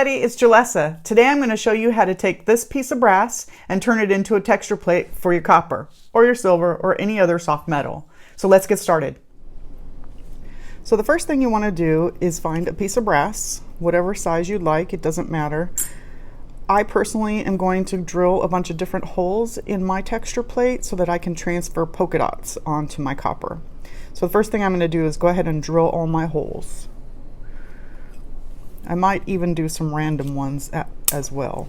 everybody, it's Julessa. Today I'm going to show you how to take this piece of brass and turn it into a texture plate for your copper or your silver or any other soft metal. So let's get started. So the first thing you want to do is find a piece of brass, whatever size you'd like, it doesn't matter. I personally am going to drill a bunch of different holes in my texture plate so that I can transfer polka dots onto my copper. So the first thing I'm going to do is go ahead and drill all my holes. I might even do some random ones as well.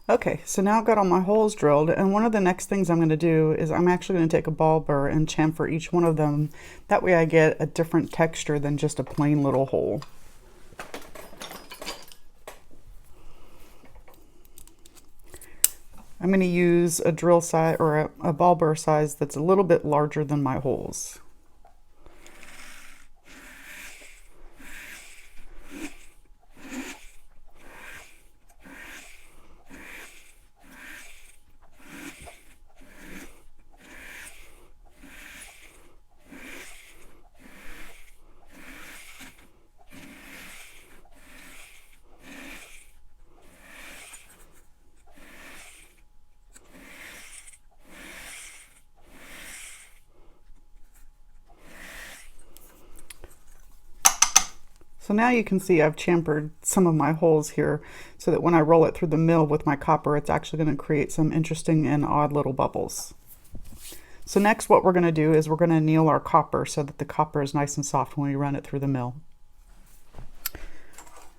Okay, so now I've got all my holes drilled, and one of the next things I'm going to do is I'm actually going to take a ball burr and chamfer each one of them. That way I get a different texture than just a plain little hole. I'm going to use a drill size or a ball burr size that's a little bit larger than my holes. So now you can see I've chamfered some of my holes here so that when I roll it through the mill with my copper, it's actually going to create some interesting and odd little bubbles. So next what we're going to do is we're going to anneal our copper so that the copper is nice and soft when we run it through the mill.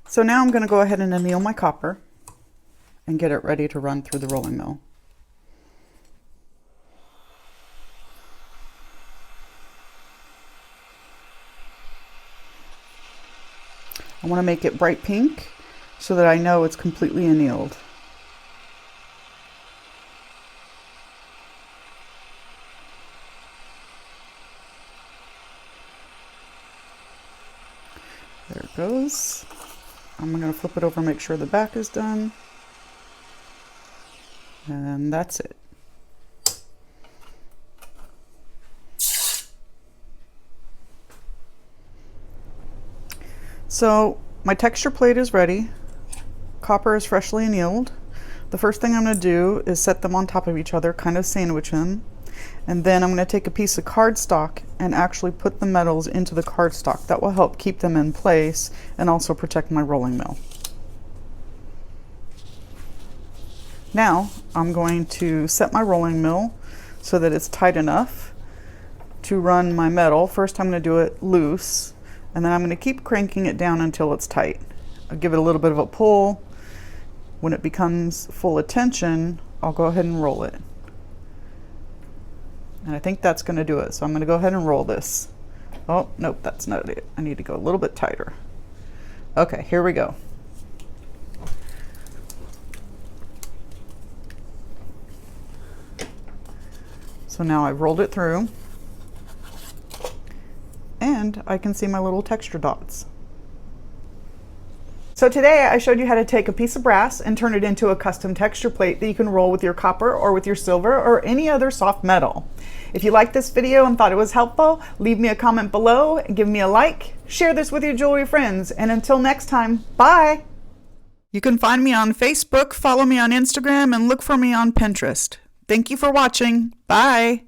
So now I'm going to go ahead and anneal my copper and get it ready to run through the rolling mill. I want to make it bright pink so that I know it's completely annealed. There it goes. I'm going to flip it over and make sure the back is done. And that's it. So my texture plate is ready. Copper is freshly annealed. The first thing I'm going to do is set them on top of each other, kind of sandwich them. And then I'm going to take a piece of cardstock and actually put the metals into the cardstock. That will help keep them in place and also protect my rolling mill. Now I'm going to set my rolling mill so that it's tight enough to run my metal. First I'm going to do it loose, and then I'm going to keep cranking it down until it's tight. I'll give it a little bit of a pull, When it becomes full of tension, I'll go ahead and roll it. And I think that's going to do it. So I'm going to go ahead and roll this. Oh, nope, that's not it. I need to go a little bit tighter. Okay, here we go. So now I've rolled it through, and I can see my little texture dots. So today I showed you how to take a piece of brass and turn it into a custom texture plate that you can roll with your copper or with your silver or any other soft metal. If you liked this video and thought it was helpful, leave me a comment below, give me a like, share this with your jewelry friends, and until next time, bye! You can find me on Facebook, follow me on Instagram, and look for me on Pinterest. Thank you for watching. Bye!